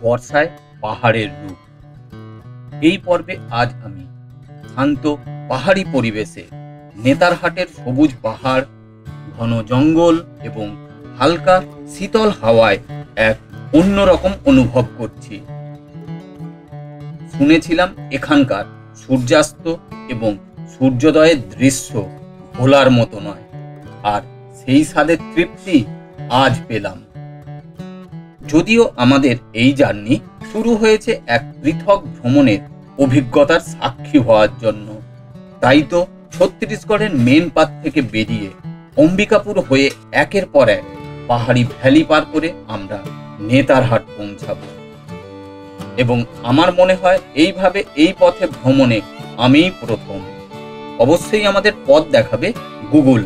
বর্ষায় পাহাড়ের রূপ। এই পর্বে আজ আমি শান্ত পাহাড়ি পরিবেশে নেতারহাটের সবুজ পাহাড়, ঘন জঙ্গল এবং হালকা শীতল হাওয়ায় এক অন্যরকম অনুভব করছি। শুনেছিলাম এখানকার সূর্যাস্ত এবং সূর্যোদয়ের দৃশ্য ভোলার মতো নয়, আর সেই স্বাদের তৃপ্তি আজ পেলাম। যদিও আমাদের এই জার্নি শুরু হয়েছে এক পৃথক ভ্রমণের অভিজ্ঞতার সাক্ষী হওয়ার জন্য, তাই তো ছত্তিশগড়ের মেন পাথ থেকে বেরিয়ে অম্বিকাপুর হয়ে একের পর এক পাহাড়ি ভ্যালি পার করে আমরা নেতারহাট পৌঁছাব। এবং আমার মনে হয় এইভাবে এই পথে ভ্রমণে আমিই প্রথম। অবশ্যই আমাদের পথ দেখাবে গুগল,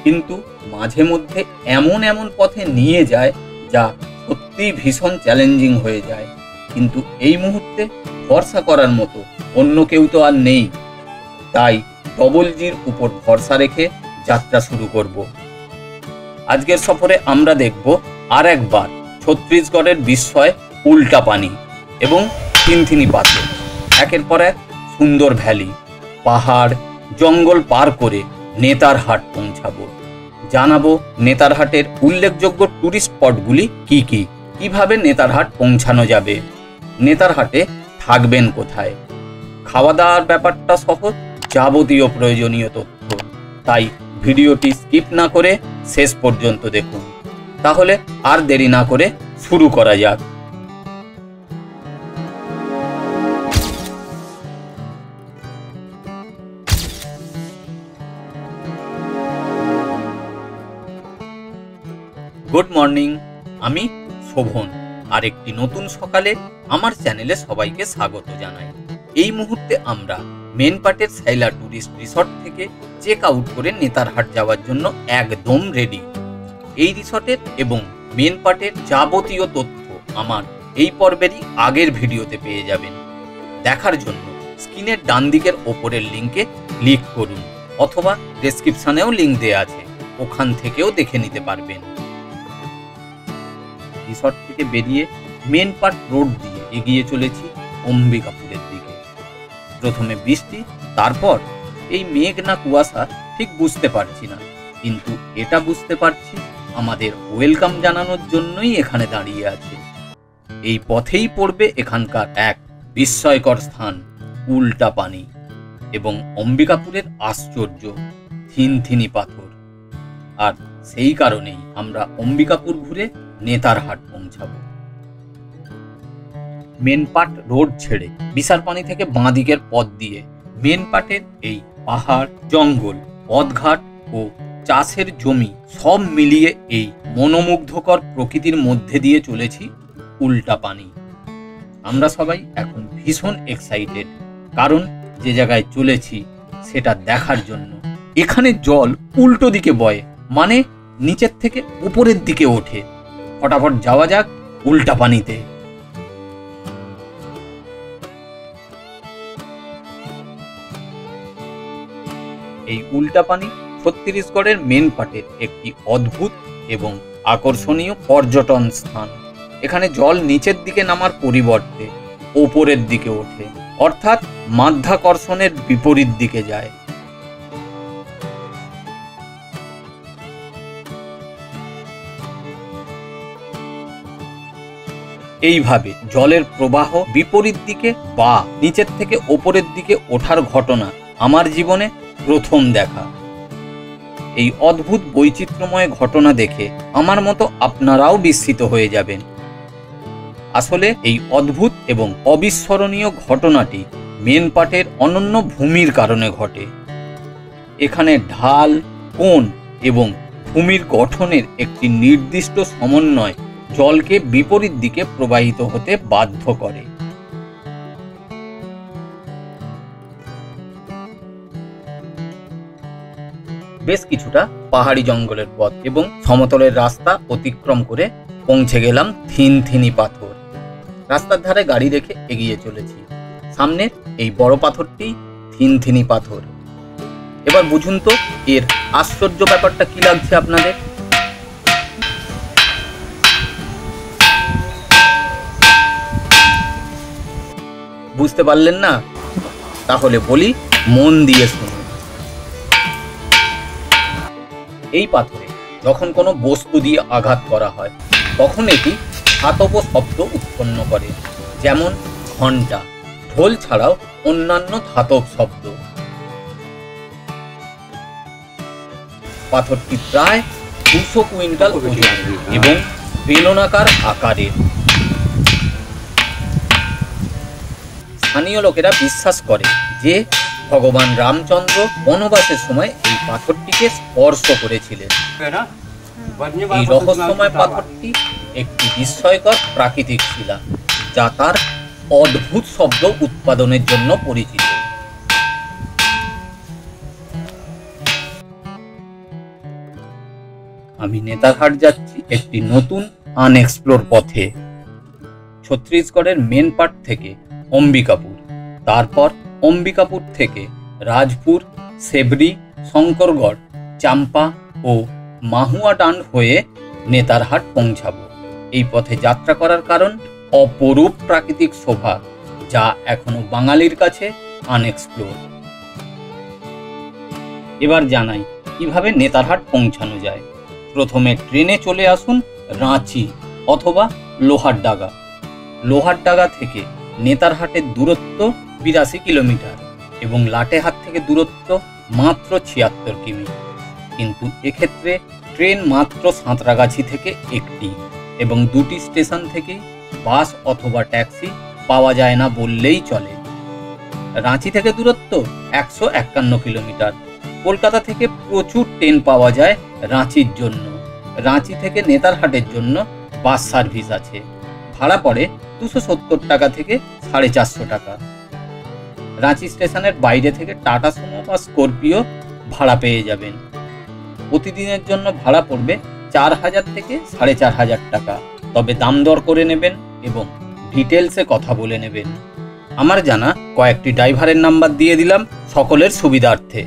কিন্তু মাঝে মধ্যে এমন এমন পথে নিয়ে যায় যা সত্যিই ভীষণ চ্যালেঞ্জিং হয়ে যায়। কিন্তু এই মুহূর্তে ভরসা করার মতো অন্য কেউ তো আর নেই, তাই ডবল জির উপর ভরসা রেখে যাত্রা শুরু করব। আজকের সফরে আমরা দেখব আর একবার ছত্তিশগড়ের বিস্ময় উল্টা পানি এবং থিনথিনি পাথর। একের পর এক সুন্দর ভ্যালি, পাহাড়, জঙ্গল পার করে নেতারহাট পৌঁছাবো। জানাবো নেতারহাটের উল্লেখযোগ্য টুরিস্ট স্পটগুলি কি কি, কিভাবে নেতারহাট পৌঁছানো যাবে, নেতারহাটে থাকবেন কোথায়, খাওয়া দাওয়ার ব্যাপারটা সহ যাবতীয় প্রয়োজনীয় তথ্য। তাই ভিডিওটি স্কিপ না করে শেষ পর্যন্ত দেখুন। তাহলে আর দেরি না করে শুরু করা যাক। গুড মর্নিং, আমি শোভন। আর একটি নতুন সকালে আমার চ্যানেলে সবাইকে স্বাগত জানাই। এই মুহূর্তে আমরা মেন পাটের সাইলা টুরিস্ট রিসর্ট থেকে চেক আউট করে নেতারহাট যাওয়ার জন্য একদম রেডি। এই রিসর্টের এবং মেন পাটের যাবতীয় তথ্য আমার এই পর্বেরই আগের ভিডিওতে পেয়ে যাবেন। দেখার জন্য স্ক্রিনের ডান দিকের ওপরের লিঙ্কে ক্লিক করুন, অথবা ডেসক্রিপশনেও লিঙ্ক দেওয়া আছে, ওখান থেকেও দেখে নিতে পারবেন। রিসর্ট থেকে বেরিয়ে মেন পাট রোড দিয়ে এগিয়ে চলেছি অম্বিকাপুরের দিকে। প্রথমে বৃষ্টি, তারপর এই মেঘ না কুয়াশা ঠিক বুঝতে পারছি না, কিন্তু এটা বুঝতে পারছি আমাদের ওয়েলকাম জানানোর জন্যই এখানে দাঁড়িয়ে আছে। এই পথেই পড়বে এখানকার এক বিস্ময়কর স্থান উল্টা পানি এবং অম্বিকাপুরের আশ্চর্য থিনথিনি পাথর। আর সেই কারণেই আমরা অম্বিকাপুর ঘুরে নেতারহাট পৌঁছাবো। মেনপাট রোড ছেড়ে বিশারপানি থেকে বাঁ দিকের পথ দিয়ে মেনপাটের এই পাহাড়, জঙ্গল, পথঘাট ও চাষের জমি সব মিলিয়ে এই মনোমুগ্ধকর প্রকৃতির মধ্যে দিয়ে চলেছি উল্টা পানি। আমরা সবাই এখন ভীষণ এক্সাইটেড, কারণ যে জায়গায় চলেছি সেটা দেখার জন্য। এখানে জল উল্টো দিকে বয়, মানে নিচের থেকে উপরের দিকে ওঠে। ফটাফট যাওয়া যাক উল্টা পানিতে। এই উল্টা পানি ছত্তিশগড়ের মেন পাটের একটি অদ্ভুত এবং আকর্ষণীয় পর্যটন স্থান। এখানে জল নিচের দিকে নামার পরিবর্তে ওপরের দিকে ওঠে, অর্থাৎ মাধ্যাকর্ষণের বিপরীত দিকে যায়। এইভাবে জলের প্রবাহ বিপরীত দিকে বা নিচের থেকে ওপরের দিকে ওঠার ঘটনা আমার জীবনে প্রথম দেখা। এই অদ্ভুত বৈচিত্র্যময় ঘটনা দেখে আমার মতো আপনারাও বিস্মিত হয়ে যাবেন। আসলে এই অদ্ভুত এবং অবিস্মরণীয় ঘটনাটি মেন পাটের অনন্য ভূমির কারণে ঘটে। এখানে ঢাল, কোণ এবং ভূমির গঠনের একটি নির্দিষ্ট সমন্বয় জলকে বিপরীত দিকে প্রবাহিত হতে বাধ্য করে। বেশ কিছুটা পাহাড়ি জঙ্গলের পথ এবং সমতলের রাস্তা অতিক্রম করে পৌঁছে গেলাম থিনথিনি পাথর। রাস্তার ধারে গাড়ি রেখে এগিয়ে চলেছি। সামনের এই বড় পাথরটি থিনথিনি পাথর। এবার বুঝুন তো এর আশ্চর্য ব্যাপারটা কি লাগছে আপনাদের। বুঝতে পারলেন না? তাহলে বলি, মন দিয়ে শুনুন। এই পাথরে যখন কোনো বস্তু দিয়ে আঘাত করা হয় তখন এটি ধাতব শব্দ উৎপন্ন করে, যেমন ঘণ্টা, ঢোল ছাড়াও অন্যান্য ধাতব শব্দ। পাথরটি প্রায় 200 কুইন্টাল ওজন এবং বেলনাকার আকারের। স্থানীয় লোকেরা বিশ্বাস করে যে ভগবান রামচন্দ্র বনবাসের সময় এই পাথরটিকে স্পর্শ করেছিলেন। এই রহস্যময় পাথরটি একটি বিস্ময়কর প্রাকৃতিক শিলা, যা তার অদ্ভুত শব্দ উৎপাদনের জন্য পরিচিত। আমি নেতারহাট যাচ্ছি একটি নতুন আনএক্সপ্লোর পথে। ছত্তিশগড়ের মেন পার্ট থেকে অম্বিকাপুর, তারপর অম্বিকাপুর থেকে রাজপুর, সেবরি, শঙ্করগড়, চাম্পা ও মাহুয়াডান্ড হয়ে নেতারহাট পৌঁছাবো। এই পথে যাত্রা করার কারণ অপরূপ প্রাকৃতিক শোভা, যা এখনো বাঙালির কাছে আনএক্সপ্লোর। এবার জানাই কিভাবে নেতারহাট পৌঁছানো যায়। প্রথমে ট্রেনে চলে আসুন রাঁচি অথবা লোহারডাঙ্গা। লোহারডাঙ্গা থেকে নেতারহাটের দূরত্ব 82 কিলোমিটার এবং লাটেহাট থেকে দূরত্ব মাত্র 76 কিমি। কিন্তু এক্ষেত্রে ট্রেন মাত্র সাঁতরাগাছি থেকে একটি এবং দুটি স্টেশন থেকে বাস অথবা ট্যাক্সি পাওয়া যায় না বললেই চলে। রাঁচি থেকে দূরত্ব 151 কিলোমিটার। কলকাতা থেকে প্রচুর ট্রেন পাওয়া যায় রাঁচির জন্য। রাঁচি থেকে নেতারহাটের জন্য বাস সার্ভিস আছে। ভাড়া পড়ে 270 টাকা থেকে 450 টাকা। রাঁচি স্টেশনের বাইরে থেকে টাটা সুমো বা স্করপিও ভাড়া পেয়ে যাবেন। প্রতিদিনের জন্য ভাড়া পড়বে 4000 থেকে 4500 টাকা। তবে দাম দর করে নেবেন এবং ডিটেলসে কথা বলে নেবেন। আমার জানা কয়েকটি ড্রাইভারের নাম্বার দিয়ে দিলাম সকলের সুবিধার্থে।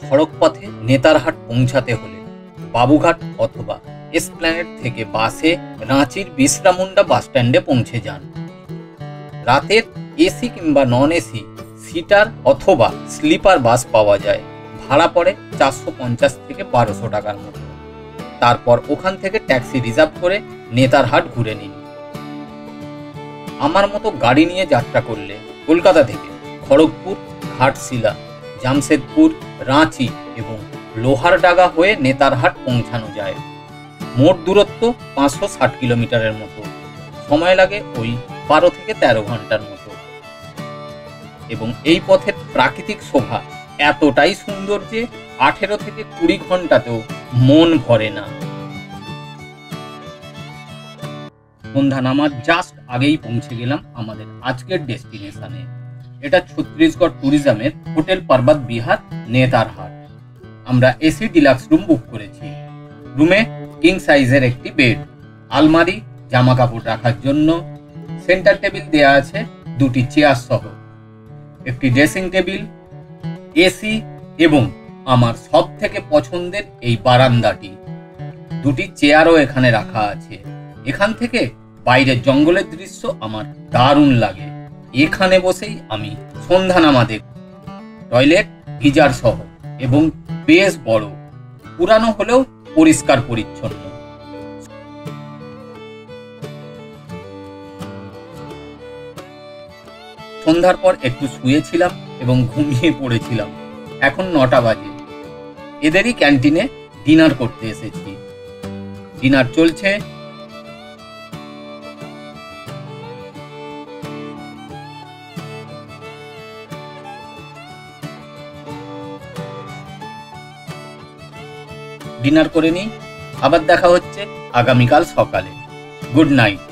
সড়ক পথে নেতারহাট পৌঁছাতে হলে বাবুঘাট অথবা এসপ্ল্যানেড থেকে বাসে রাঁচির বিশ্রামুন্ডা বাস স্ট্যান্ডে পৌঁছে যান। রাতের এসি কিংবা নন এসি সিটার অথবা স্লিপার বাস পাওয়া যায়। ভাড়া পড়ে 450 থেকে 1200 টাকার মতো। তারপর ওখান থেকে ট্যাক্সি রিজার্ভ করে নেতারহাট ঘুরে নিন। আমার মতো গাড়ি নিয়ে যাত্রা করলে কলকাতা থেকে খড়গপুর, ঘাটশিলা, জামশেদপুর, রাঁচি এবং লোহারডাঙ্গা হয়ে নেতারহাট পৌঁছানো যায়। মোট দূরত্ব 560 কিলোমিটারের মতো। সময় লাগে ওই 12 থেকে 13 ঘন্টার মতো। এবং এই পথের প্রাকৃতিক শোভা এতটাই সুন্দর যে 18 থেকে 20 ঘন্টাতেও মন ভরে না। সন্ধ্যা নামার জাস্ট আগেই পৌঁছে গেলাম আমাদের আজকের ডেস্টিনেশনে। এটা ছত্তিশগড় ট্যুরিজমের হোটেল পর্বত বিহার, নেতারহাট। আমরা এসি ডিলাক্স রুম বুক করেছি। রুমে কিং সাইজের একটি বেড, আলমারি, জামা কাপড় রাখার জন্য, সেন্টার টেবিল দেয়া আছে 2টি চেয়ার সহ, একটি ড্রেসিং টেবিল, এসি এবং আমার সব থেকে পছন্দের এই বারান্দাটি। 2টি চেয়ারও এখানে রাখা আছে। এখান থেকে বাইরের জঙ্গলের দৃশ্য আমার দারুণ লাগে। এখানে বসেই আমি সন্ধ্যা নামা দেখব। টয়লেট গিজার সহ এবং বেশ বড়, পুরানো হলেও পরিষ্কার পরিচ্ছন্ন। সন্ধ্যার পর একটু শুয়েছিলাম এবং ঘুমিয়ে পড়েছিলাম। এখন 9টা বাজে। এদেরই ক্যান্টিনে ডিনার করতে এসেছি। ডিনার চলছে। ডিনার করে নিই, আবার দেখা হচ্ছে আগামীকাল সকালে। Good night.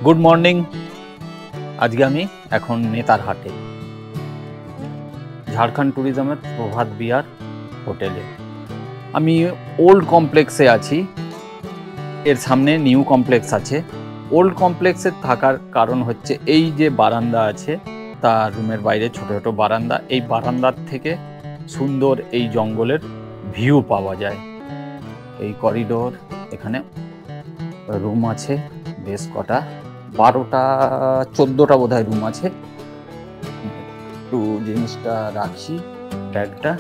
Good morning. আজকে আমি এখন নেতারহাটে, ঝাড়খণ্ড ট্যুরিজমের প্রভাত বিহার হোটেলে। আমি ওল্ড কমপ্লেক্সে আছি। এর সামনে নিউ কমপ্লেক্স আছে। ওল্ড কমপ্লেক্সে থাকার কারণ হচ্ছে এই যে বারান্দা আছে, তার রুমের বাইরে ছোট ছোট বারান্দা, এই বারান্দার থেকে সুন্দর এই জঙ্গলের ভিউ পাওয়া যায়। এই করিডোর, এখানে রুম আছে বেশ কটা, 12টা 14টা বোধহয় রুম আছে। একটু জিনিসটা রাখি ব্যাগটা,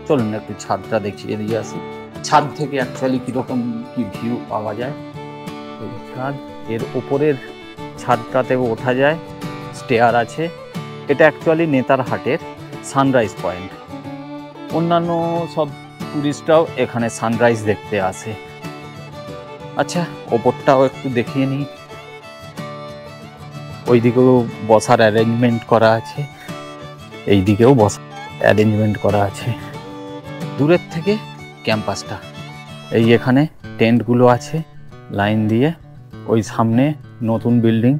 চলুন একটু ছাদটা দেখিয়ে দিয়ে আসি। ছাদ থেকে অ্যাকচুয়ালি কীরকম কি ভিউ পাওয়া যায়। এই ছাদ, এর ওপরের ছাদটাতেও ওঠা যায়, স্টেয়ার আছে। এটা অ্যাকচুয়ালি নেতারহাটের সানরাইজ পয়েন্ট। অন্যান্য সব টুরিস্টরাও এখানে সানরাইজ দেখতে আসে। আচ্ছা, ওপরটাও একটু দেখিয়ে নিই। ওইদিকেও বসার অ্যারেঞ্জমেন্ট করা আছে, এই দিকেও বসার অ্যারেঞ্জমেন্ট করা আছে। দূরের থেকে ক্যাম্পাসটা, এই এখানে টেন্টগুলো আছে লাইন দিয়ে। ওই সামনে নতুন বিল্ডিং,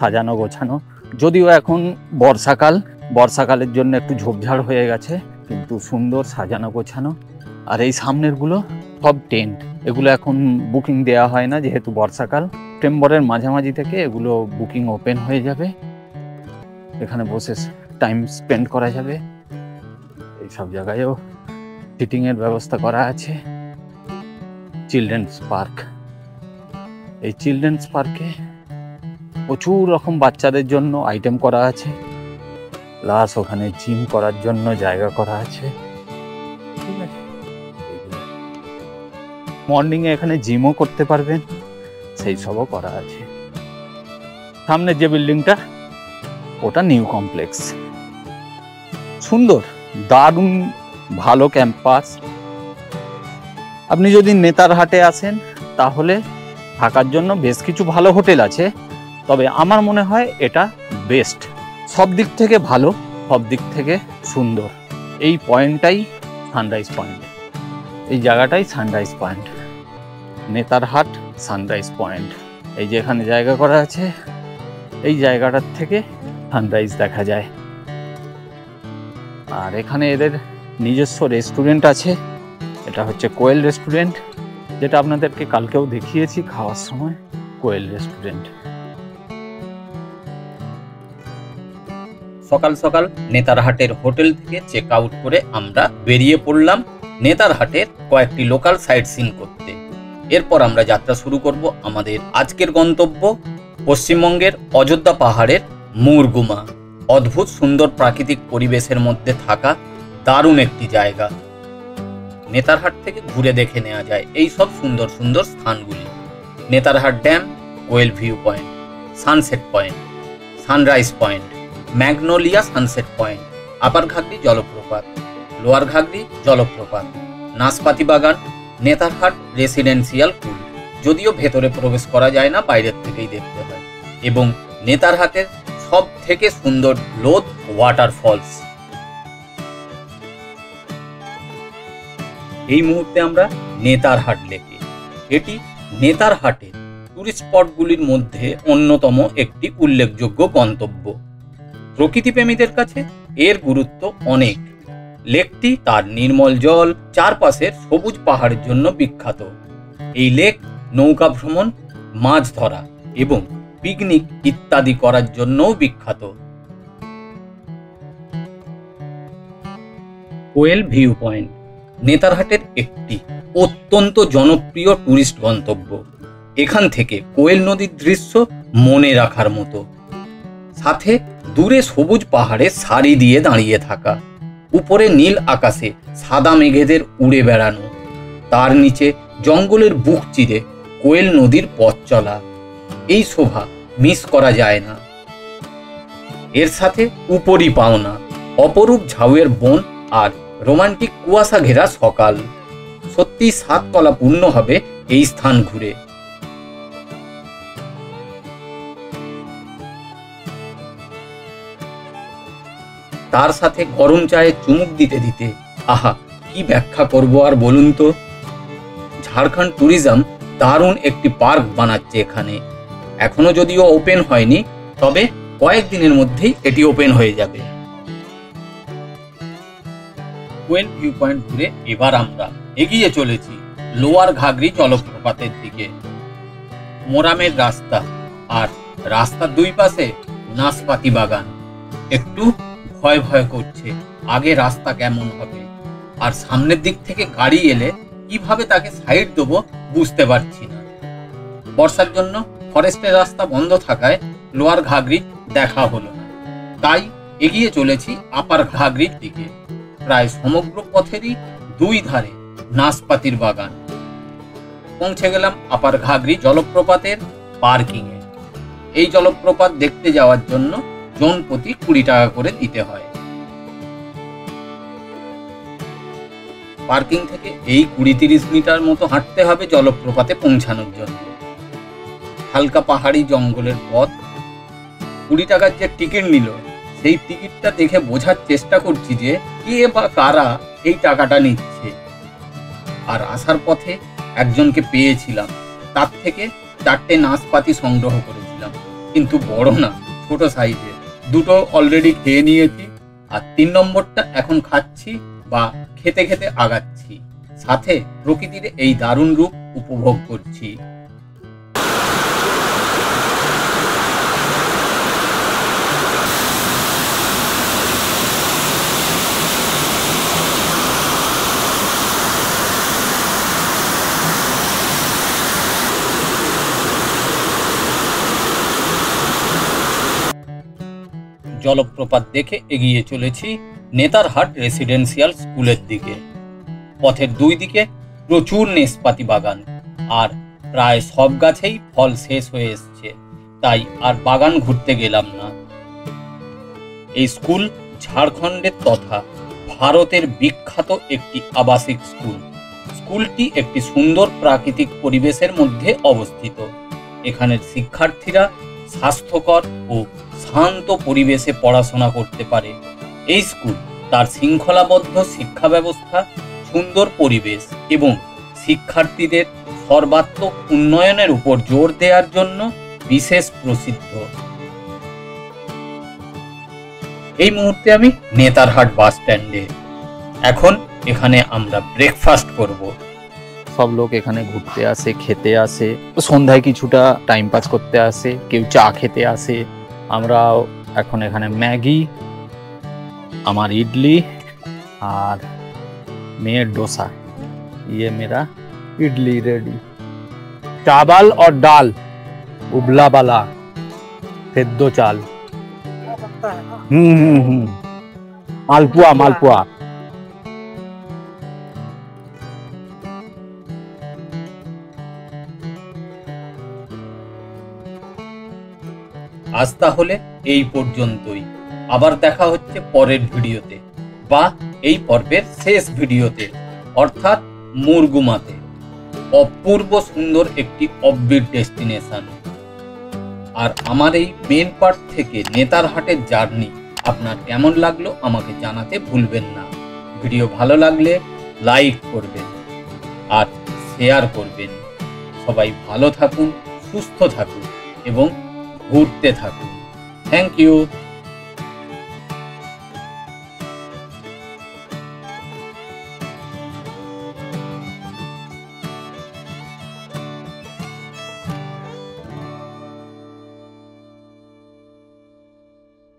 সাজানো গোছানো। যদিও এখন বর্ষাকালের জন্য একটু ঝোপঝাড় হয়ে গেছে, কিন্তু সুন্দর সাজানো গোছানো। আর এই সামনেরগুলো সব টেন্ট, এগুলো এখন বুকিং দেওয়া হয় না যেহেতু বর্ষাকাল। সেপ্টেম্বরের মাঝামাঝি থেকে এগুলো বুকিং ওপেন হয়ে যাবে, এখানে বসে টাইম স্পেন্ড করা যাবে। এই সব জায়গায়ও সিটিংয়ের ব্যবস্থা করা আছে। চিলড্রেন্স পার্ক, এই চিলড্রেন্স পার্কে প্রচুর রকম বাচ্চাদের জন্য আইটেম করা আছে, প্লাস ওখানে জিম করার জন্য জায়গা করা আছে। ঠিক আছে, মর্নিংয়ে এখানে জিমও করতে পারবেন, সেই সবও করা আছে। সামনে যে বিল্ডিংটা, ওটা নিউ কমপ্লেক্স। সুন্দর, দারুণ ভালো ক্যাম্পাস। আপনি যদি নেতারহাটে আসেন তাহলে থাকার জন্য বেশ কিছু ভালো হোটেল আছে, তবে আমার মনে হয় এটা বেস্ট। সব দিক থেকে ভালো, সব দিক থেকে সুন্দর। এই পয়েন্টটাই সানরাইজ পয়েন্ট, এই জায়গাটাই sunrise point, Netarhat sunrise point. এই যে এখানে জায়গা করা আছে, এই জায়গাটার থেকে সানরাইজ দেখা যায়। আর এখানে এদের নিজস্ব রেস্টুরেন্ট আছে, এটা হচ্ছে কোয়েল রেস্টুরেন্ট, যেটা আপনাদেরকে কালকেও দেখিয়েছি খাওয়ার সময়। কোয়েল রেস্টুরেন্ট। সকাল সকাল নেতারহাটের হোটেল থেকে চেক আউট করে আমরা বেরিয়ে পড়লাম নেতারহাটের কয়েকটি লোকাল সাইট সিন করতে। এরপর আমরা যাত্রা শুরু করব আমাদের আজকের গন্তব্য, পশ্চিমবঙ্গের অযোধ্যা পাহাড়ের মুরগুমা। অদ্ভুত সুন্দর প্রাকৃতিক পরিবেশের মধ্যে থাকা দারুণ একটি জায়গা। নেতারহাট থেকে ঘুরে দেখে নেওয়া যায় এই সব সুন্দর সুন্দর স্থানগুলি। Netarhat dam, Koel view point, sunset point, sunrise point, magnolia sunset point, upper Ghaghri জলপ্রপাত, লোয়ার ঘাগরি জলপ্রপাত, নাশপাতি বাগান, নেতারহাট রেসিডেন্সিয়াল পুল। যদিও ভেতরে প্রবেশ করা যায় না, বাইরের থেকেই দেখতে হয়। এবং নেতারহাটের সব থেকে সুন্দর লোদ ওয়াটারফলস। এই মুহূর্তে আমরা নেতারহাট লেকে। এটি নেতারহাটের টুরিস্ট স্পটগুলির মধ্যে অন্যতম একটি উল্লেখযোগ্য গন্তব্য। প্রকৃতিপ্রেমীদের কাছে এর গুরুত্ব অনেক। লেকটি তার নির্মল জল, চারপাশের সবুজ পাহাড়ের জন্য বিখ্যাত। এই লেক নৌকা ভ্রমণ, মাছ ধরা এবং পিকনিক ইত্যাদি করার জন্যও বিখ্যাত। কোয়েল ভিউ পয়েন্ট নেতারহাটের একটি অত্যন্ত জনপ্রিয় টুরিস্ট গন্তব্য। এখান থেকে কোয়েল নদীর দৃশ্য মনে রাখার মতো, সাথে দূরে সবুজ পাহাড়ের সারি দিয়ে দাঁড়িয়ে থাকা, উপরে নীল আকাশে সাদা মেঘেদের উড়ে বেড়ানো, তার নিচে জঙ্গলের বুক চিরে কোয়েল নদীর পথ চলা, এই শোভা মিস করা যায় না। এর সাথে উপরি পাওনা, অপরূপ ঝাউয়ের বন আর রোমান্টিক কুয়াশা ঘেরা সকাল। সত্যি 7 তলা পূর্ণ হবে এই স্থান ঘুরে। তার সাথে গরম চায়ে চুমুক দিতে দিতে আহা, কি ব্যাখ্যা করব আর বলুন তো। ঝাড়খণ্ড ট্যুরিজম দারুণ একটি পার্ক বানাচ্ছে এখানে। এখনো যদিও ওপেন হয়নি, তবে কয়েকদিনের মধ্যেই এটি ওপেন হয়ে যাবে। কোয়েল ভিউ পয়েন্ট ঘুরে এবার আমরা এগিয়ে চলেছি লোয়ার ঘাগরি জলপ্রপাতের দিকে। মোরামের রাস্তা, আর রাস্তার দুই পাশে নাশপাতি বাগান। একটু ভয় ভয় করছে, আগে রাস্তা কেমন হবে, আর সামনের দিক থেকে গাড়ি এলে কিভাবে তাকে সাইড দেবো বুঝতে পারছি না। বর্ষার জন্য ফরেস্টের রাস্তা বন্ধ থাকায় লোয়ার ঘাগরি দেখা হলো না, তাই এগিয়ে চলেছি আপার ঘাগরির দিকে। প্রায় সমগ্র পথেরই দুই ধারে নাশপাতির বাগান। পৌঁছে গেলাম আপার ঘাগরি জলপ্রপাতের পার্কিং এ। এই জলপ্রপাত দেখতে যাওয়ার জন্য জন প্রতি 20 টাকা করে দিতে হয়। পার্কিং থেকে এই 20-30 মিটার মতো হাঁটতে হবে জলপ্রপাতে পৌঁছানোর জন্য। হালকা পাহাড়ি জঙ্গলের পথ। 20 টাকার যে টিকিট নিল, সেই টিকিটটা দেখে বোঝার চেষ্টা করছি যে কে বা কারা এই টাকাটা নিচ্ছে। আর আসার পথে একজনকে পেয়েছিলাম, তার থেকে 4টে নাশপাতি সংগ্রহ করেছিলাম, কিন্তু বড় না, ছোট সাইজের। 2টো অলরেডি খেয়ে নিয়েছি, আর 3 নম্বরটা এখন খাচ্ছি বা খেতে খেতে আগাচ্ছি। সাথে প্রকৃতির এই দারুণ রূপ উপভোগ করছি। জলপ্রপাত দেখে এগিয়ে চলেছি নেতারহাট রেসিডেন্সিয়াল স্কুলের দিকে। পথের দুই দিকে প্রচুর নাশপাতি বাগান, আর প্রায় সব গাছেই ফল শেষ হয়ে এসছে, তাই আর বাগান ঘুরতে গেলাম না। এই স্কুল ঝাড়খণ্ডের তথা ভারতের বিখ্যাত একটি আবাসিক স্কুল। স্কুলটি একটি সুন্দর প্রাকৃতিক পরিবেশের মধ্যে অবস্থিত। এখানের শিক্ষার্থীরা স্বাস্থ্যকর ও শান্ত পরিবেশে পড়াশোনা করতে পারে। এই স্কুল তার শৃঙ্খলাবদ্ধ শিক্ষা ব্যবস্থা, সুন্দর পরিবেশ এবং শিক্ষার্থীদের সর্বাত্মক উন্নয়নের উপর জোর দেওয়ার জন্য বিশেষ প্রসিদ্ধ। এই মুহূর্তে আমি নেতারহাট বাস স্ট্যান্ডে। এখন এখানে আমরা ব্রেকফাস্ট করব। সব লোক এখানে ঘুরতে আসে, খেতে আসে, সন্ধ্যায় কিছুটা টাইম পাস করতে আসে, কেউ চা খেতে আসে। আমরা এখন এখানে ম্যাগি, আমার ইডলি আর मेयर डोसा। ये मेरा इडली रेडी। चावल और दाल उबला वाला सेद्धो चाल। मालपुआ मालपुआ। আজ তাহলে এই পর্যন্তই। আবার দেখা হচ্ছে পরের ভিডিওতে বা এই পর্বের শেষ ভিডিওতে, অর্থাৎ মুরগুমাতে। অপূর্ব সুন্দর একটি অফবিট ডেস্টিনেশন। আর আমার এই মেন পার্ট থেকে নেতারহাটের জার্নি আপনার কেমন লাগলো আমাকে জানাতে ভুলবেন না। ভিডিও ভালো লাগলে লাইক করবেন আর শেয়ার করবেন। সবাই ভালো থাকুন, সুস্থ থাকুন এবং ঘুরতে থাকুন। Thank you.